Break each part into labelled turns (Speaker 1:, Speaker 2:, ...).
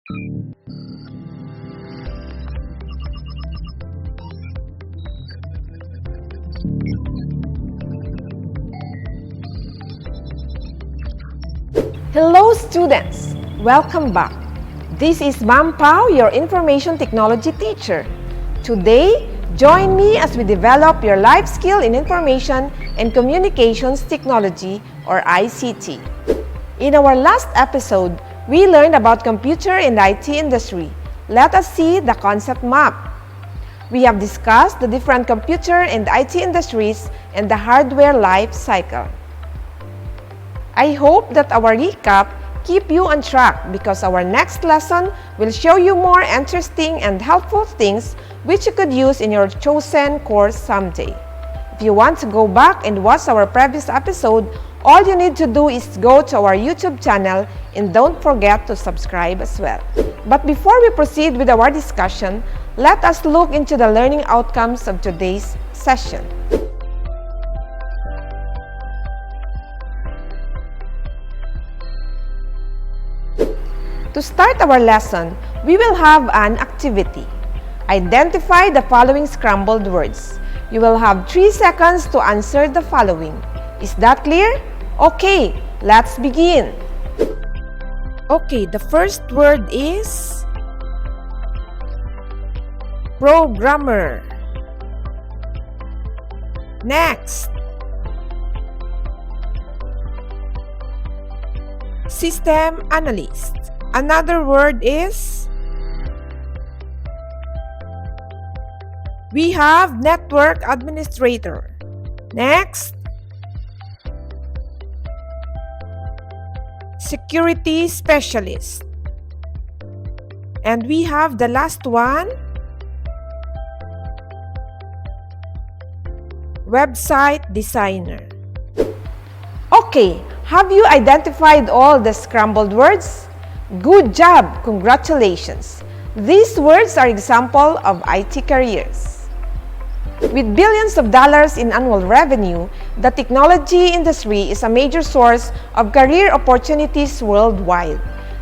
Speaker 1: Hello students! Welcome back. This is Ma'am Pao, your information technology teacher. Today, join me as we develop your life skill in information and communications technology or ICT. In our last episode, we learned about computer and IT industry. Let us see the concept map. We have discussed the different computer and IT industries and the hardware life cycle. I hope that our recap keep you on track because our next lesson will show you more interesting and helpful things which you could use in your chosen course someday. If you want to go back and watch our previous episode, all you need to do is go to our YouTube channel and don't forget to subscribe as well. But before we proceed with our discussion, let us look into the learning outcomes of today's session. To start our lesson, we will have an activity. Identify the following scrambled words. You will have 3 seconds to answer the following. Is that clear? Okay, let's begin. Okay, the first word is programmer. Next, system analyst. Another word is, we have network administrator. Next, security specialist. And we have the last one, website designer. Okay, have you identified all the scrambled words? Good job! Congratulations! These words are example of IT careers. With billions of dollars in annual revenue, the technology industry is a major source of career opportunities worldwide.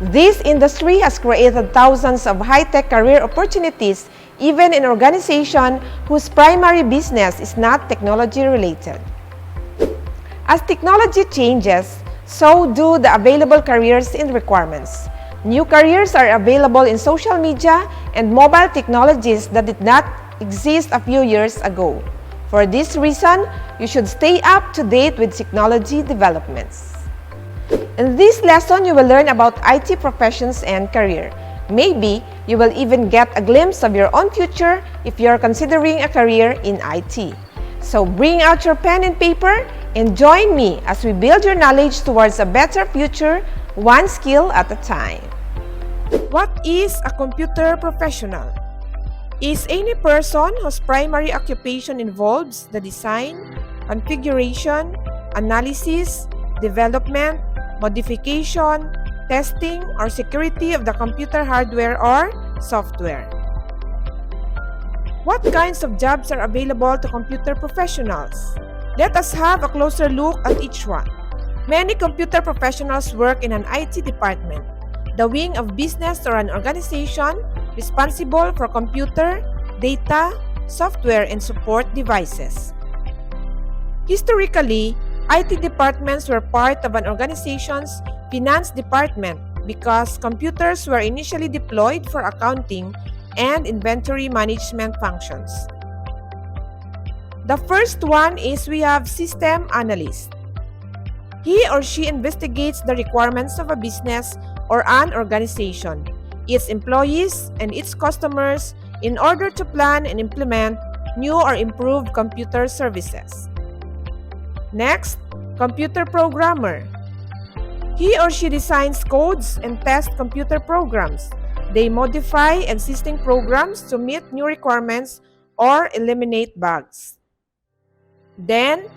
Speaker 1: This industry has created thousands of high-tech career opportunities even in organizations whose primary business is not technology-related. As technology changes, so do the available careers and requirements. New careers are available in social media and mobile technologies that did not exist a few years ago. For this reason, you should stay up to date with technology developments. In this lesson, you will learn about IT professions and career. Maybe you will even get a glimpse of your own future if you are considering a career in IT. So bring out your pen and paper and join me as we build your knowledge towards a better future, one skill at a time. What is a computer professional? Is any person whose primary occupation involves the design, configuration, analysis, development, modification, testing, or security of the computer hardware or software. What kinds of jobs are available to computer professionals? Let us have a closer look at each one. Many computer professionals work in an IT department, the wing of business or an organization responsible for computer, data, software, and support devices. Historically, IT departments were part of an organization's finance department because computers were initially deployed for accounting and inventory management functions. The first one is we have system analyst. He or she investigates the requirements of a business or an organization, its employees, and its customers in order to plan and implement new or improved computer services. Next, computer programmer. He or she designs codes and tests computer programs. They modify existing programs to meet new requirements or eliminate bugs. Then,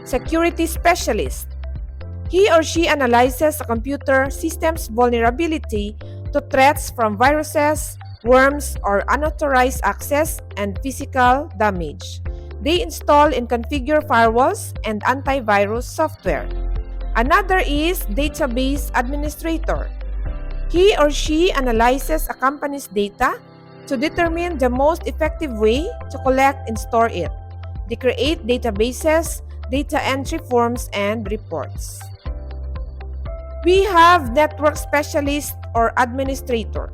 Speaker 1: security specialist. He or she analyzes a computer system's vulnerability to threats from viruses, worms, or unauthorized access and physical damage. They install and configure firewalls and antivirus software. Another is database administrator. He or she analyzes a company's data to determine the most effective way to collect and store it. They create databases, data entry forms, and reports. We have network specialist or administrator.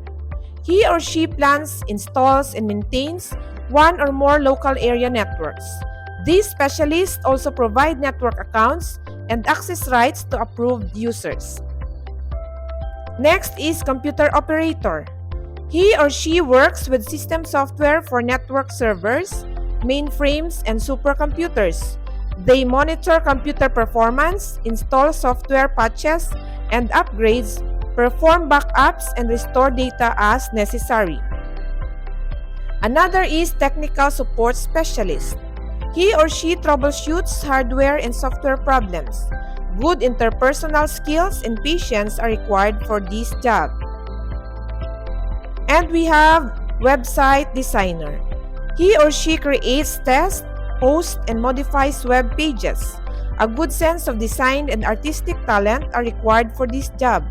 Speaker 1: He or she plans, installs, and maintains one or more local area networks. These specialists also provide network accounts and access rights to approved users. Next is computer operator. He or she works with system software for network servers, mainframes, and supercomputers. They monitor computer performance, install software patches and upgrades, perform backups, and restore data as necessary. Another is technical support specialist. He or she troubleshoots hardware and software problems. Good interpersonal skills and patience are required for this job. And we have website designer. He or she creates, tests, posts, and modifies web pages. A good sense of design and artistic talent are required for this job,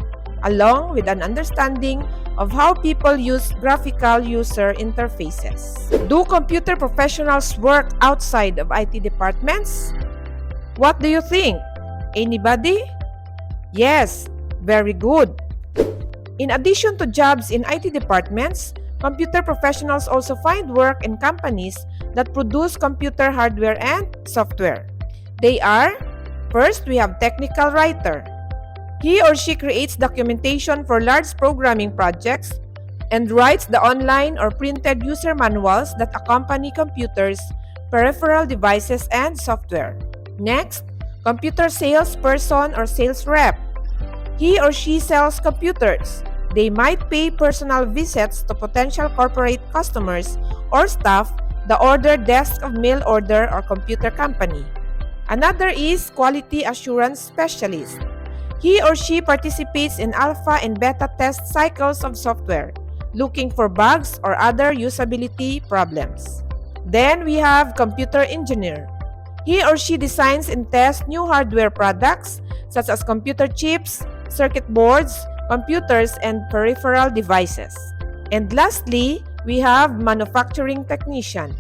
Speaker 1: along with an understanding of how people use graphical user interfaces. Do computer professionals work outside of IT departments? What do you think? Anybody? Yes, very good. In addition to jobs in IT departments, computer professionals also find work in companies that produce computer hardware and software. They are, first, we have technical writer. He or she creates documentation for large programming projects and writes the online or printed user manuals that accompany computers, peripheral devices, and software. Next, computer salesperson or sales rep. He or she sells computers. They might pay personal visits to potential corporate customers or staff the order desk of mail order or computer company. Another is quality assurance specialist. He or she participates in alpha and beta test cycles of software, looking for bugs or other usability problems. Then we have computer engineer. He or she designs and tests new hardware products such as computer chips, circuit boards, computers, and peripheral devices. And lastly, we have manufacturing technician.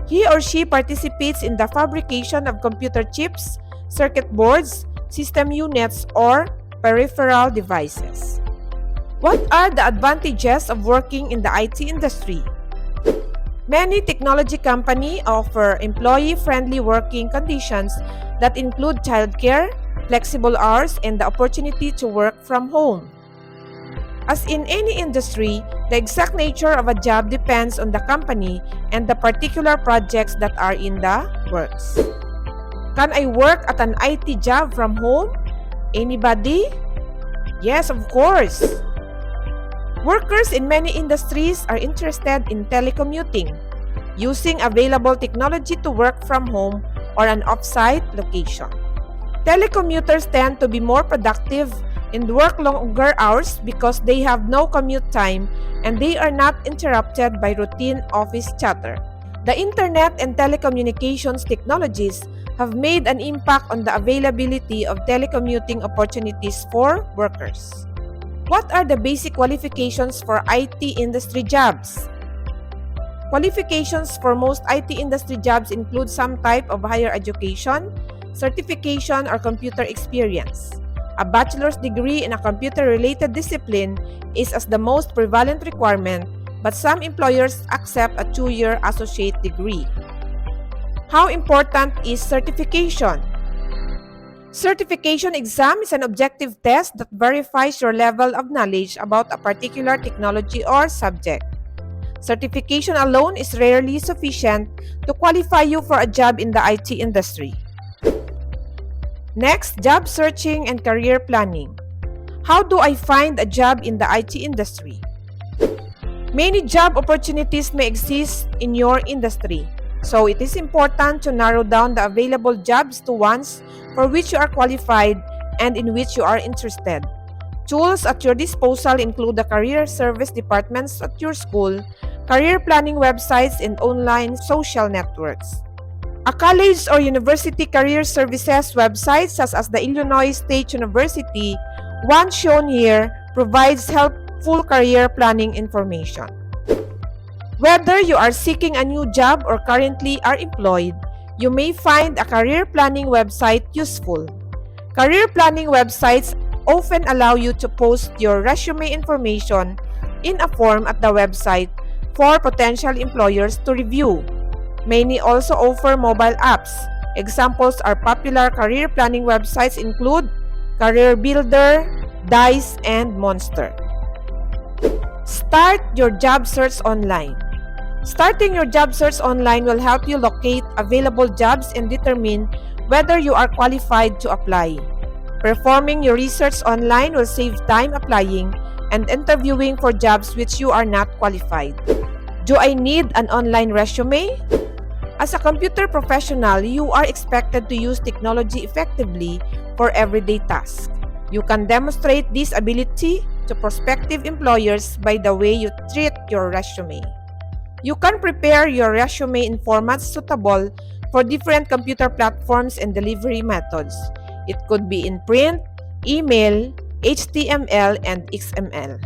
Speaker 1: He or she participates in the fabrication of computer chips, circuit boards, system units, or peripheral devices. What are the advantages of working in the IT industry? Many technology companies offer employee-friendly working conditions that include childcare, flexible hours, and the opportunity to work from home. As in any industry, the exact nature of a job depends on the company and the particular projects that are in the works. Can I work at an IT job from home? Anybody? Yes, of course. Workers in many industries are interested in telecommuting, using available technology to work from home or an off-site location. Telecommuters tend to be more productive and work longer hours because they have no commute time and they are not interrupted by routine office chatter. The internet and telecommunications technologies have made an impact on the availability of telecommuting opportunities for workers. What are the basic qualifications for IT industry jobs? Qualifications for most IT industry jobs include some type of higher education, certification, or computer experience. A bachelor's degree in a computer-related discipline is as the most prevalent requirement, but some employers accept a 2-year associate degree. How important is certification? Certification exam is an objective test that verifies your level of knowledge about a particular technology or subject. Certification alone is rarely sufficient to qualify you for a job in the IT industry. Next, job searching and career planning. How do I find a job in the IT industry? Many job opportunities may exist in your industry, so it is important to narrow down the available jobs to ones for which you are qualified and in which you are interested. Tools at your disposal include the career service departments at your school, career planning websites, and online social networks. A college or university career services website such as the Illinois State University, one shown here, provides help full career planning information. Whether you are seeking a new job or currently are employed, you may find a career planning website useful. Career planning websites often allow you to post your resume information in a form at the website for potential employers to review. Many also offer mobile apps. Examples are popular career planning websites include Career Builder, Dice, and Monster. Start your job search online. Starting your job search online will help you locate available jobs and determine whether you are qualified to apply. Performing your research online will save time applying and interviewing for jobs which you are not qualified. Do I need an online resume? As a computer professional, you are expected to use technology effectively for everyday tasks. You can demonstrate this ability to prospective employers by the way you treat your resume. You can prepare your resume in formats suitable for different computer platforms and delivery methods. It could be in print, email, HTML, and XML.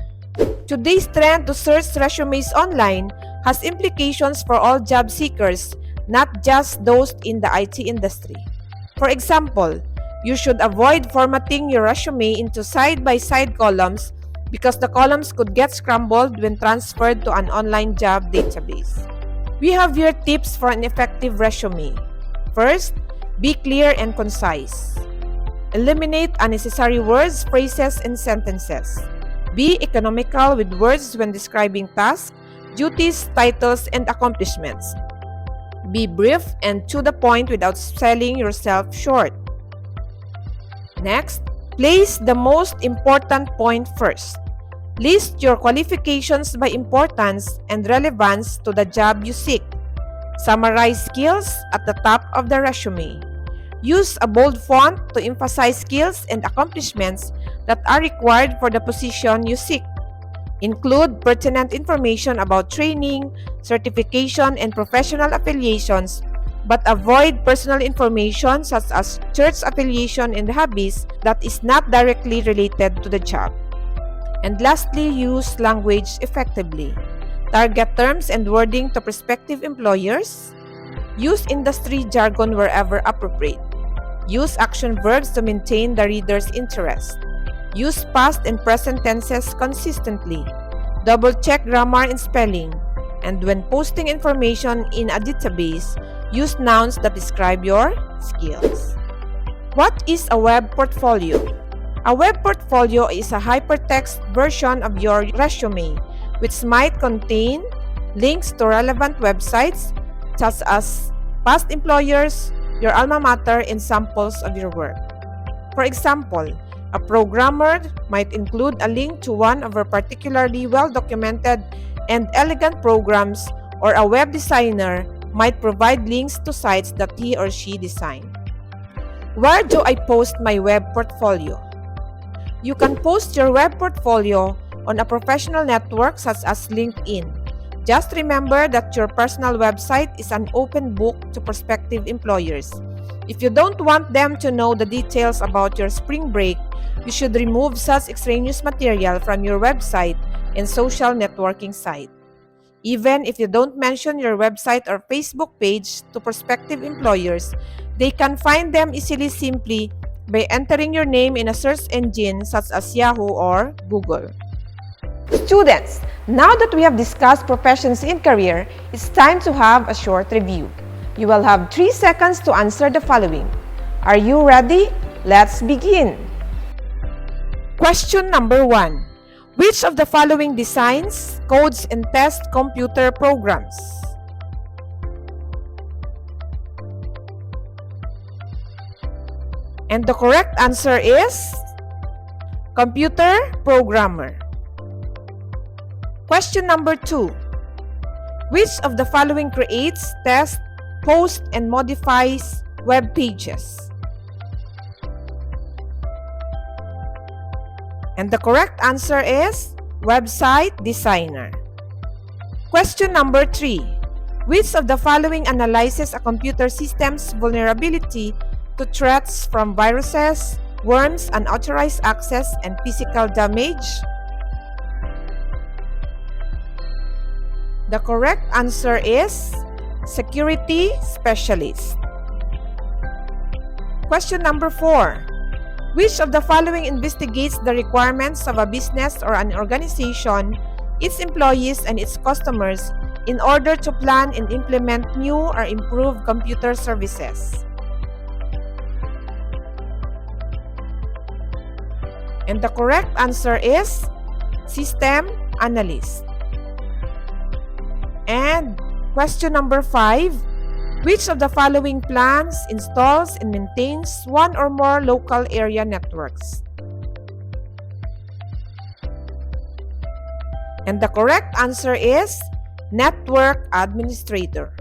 Speaker 1: Today's trend to search resumes online has implications for all job seekers, not just those in the IT industry. For example, you should avoid formatting your resume into side-by-side columns because the columns could get scrambled when transferred to an online job database. We have here tips for an effective resume. First, be clear and concise. Eliminate unnecessary words, phrases, and sentences. Be economical with words when describing tasks, duties, titles, and accomplishments. Be brief and to the point without selling yourself short. Next, place the most important point first. List your qualifications by importance and relevance to the job you seek. Summarize skills at the top of the resume. Use a bold font to emphasize skills and accomplishments that are required for the position you seek. Include pertinent information about training, certification, and professional affiliations, but avoid personal information such as church affiliation and hobbies that is not directly related to the job. And lastly, use language effectively. Target terms and wording to prospective employers. Use industry jargon wherever appropriate. Use action verbs to maintain the reader's interest. Use past and present tenses consistently. Double-check grammar and spelling. And when posting information in a database, use nouns that describe your skills. What is a web portfolio? A web portfolio is a hypertext version of your resume, which might contain links to relevant websites such as past employers, your alma mater, and samples of your work. For example, a programmer might include a link to one of her particularly well-documented and elegant programs, or a web designer might provide links to sites that he or she designed. Where do I post my web portfolio? You can post your web portfolio on a professional network such as LinkedIn. Just remember that your personal website is an open book to prospective employers. If you don't want them to know the details about your spring break, you should remove such extraneous material from your website and social networking site. Even if you don't mention your website or Facebook page to prospective employers, they can find them easily simply by entering your name in a search engine such as Yahoo or Google. Students, now that we have discussed professions in career, it's time to have a short review. You will have 3 seconds to answer the following. Are you ready? Let's begin. Question number 1. Which of the following designs, codes, and test computer programs? And the correct answer is computer programmer. Question number 2. Which of the following creates, tests, posts, and modifies web pages? And the correct answer is website designer. Question number 3. Which of the following analyzes a computer system's vulnerability to threats from viruses, worms, unauthorized access, and physical damage? The correct answer is security specialist. Question number 4. Which of the following investigates the requirements of a business or an organization, its employees, and its customers in order to plan and implement new or improved computer services? And the correct answer is system analyst. And question number 5. Which of the following plans, installs, and maintains one or more local area networks? And the correct answer is network administrator.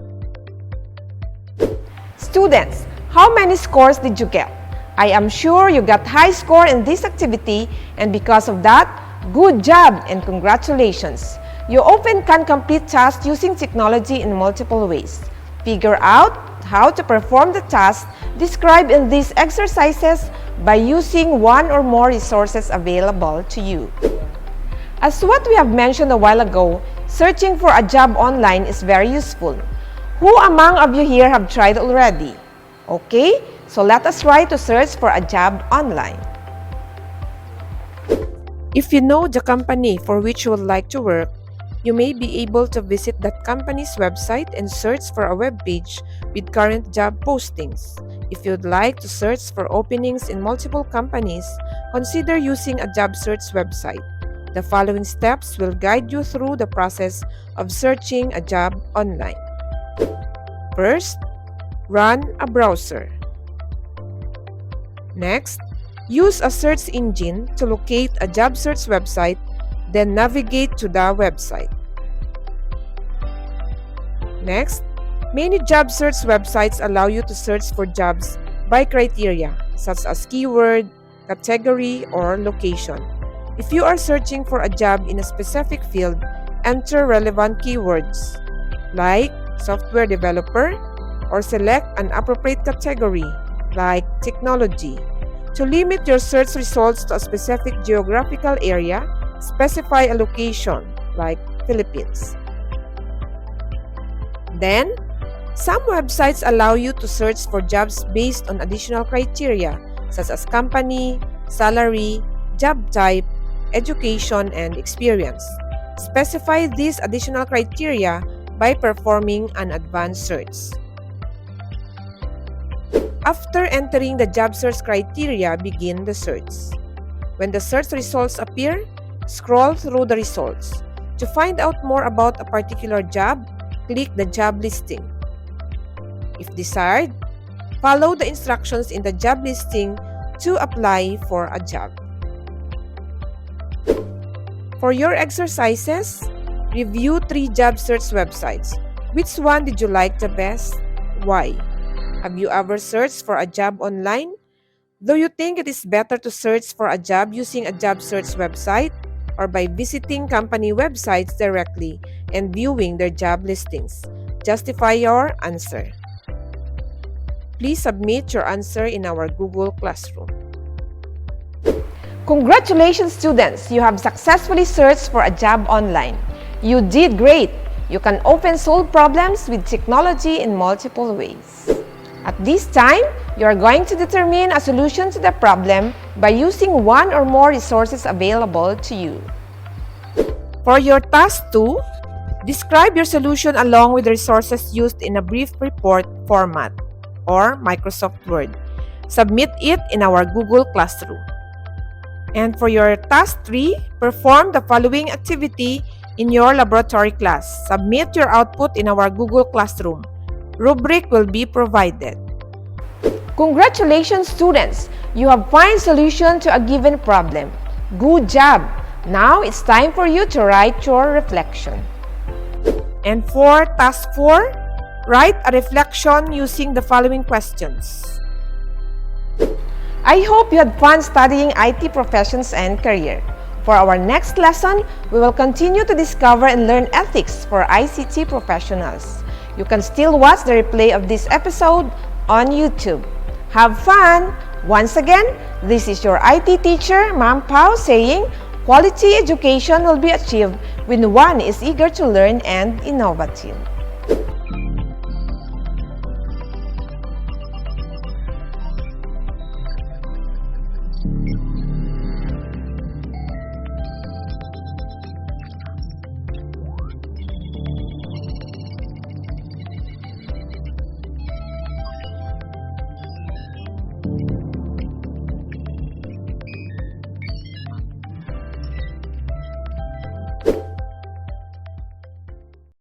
Speaker 1: Students, how many scores did you get? I am sure you got high score in this activity, and because of that, good job and congratulations. You often can complete tasks using technology in multiple ways. Figure out how to perform the task described in these exercises by using one or more resources available to you. As what we have mentioned a while ago, searching for a job online is very useful. Who among of you here have tried already? Okay, so let us try to search for a job online. If you know the company for which you would like to work, you may be able to visit that company's website and search for a web page with current job postings. If you'd like to search for openings in multiple companies, consider using a job search website. The following steps will guide you through the process of searching a job online. First, run a browser. Next, use a search engine to locate a job search website, then navigate to the website. Next, many job search websites allow you to search for jobs by criteria, such as keyword, category, or location. If you are searching for a job in a specific field, enter relevant keywords like software developer, or select an appropriate category like technology. To limit your search results to a specific geographical area, specify a location like Philippines. Then, some websites allow you to search for jobs based on additional criteria such as company, salary, job type, education, and experience. Specify these additional criteria by performing an advanced search. After entering the job search criteria, begin the search. When the search results appear, scroll through the results. To find out more about a particular job, click the job listing. If desired, follow the instructions in the job listing to apply for a job. For your exercises, review 3 job search websites. Which one did you like the best? Why? Have you ever searched for a job online? Do you think it is better to search for a job using a job search website or by visiting company websites directly and viewing their job listings? Justify your answer. Please submit your answer in our Google Classroom. Congratulations, students! You have successfully searched for a job online. You did great! You can often solve problems with technology in multiple ways. At this time, you are going to determine a solution to the problem by using one or more resources available to you. For your task 2, describe your solution along with the resources used in a brief report format or Microsoft Word. Submit it in our Google Classroom. And for your task 3, perform the following activity in your laboratory class. Submit your output in our Google Classroom. Rubric will be provided. Congratulations, students! You have found solution to a given problem. Good job! Now it's time for you to write your reflection. And for task 4, write a reflection using the following questions. I hope you had fun studying IT professions and career. For our next lesson, we will continue to discover and learn ethics for ICT professionals. You can still watch the replay of this episode on YouTube. Have fun! Once again, this is your IT teacher, Ma'am Pao, saying, quality education will be achieved when one is eager to learn and innovative.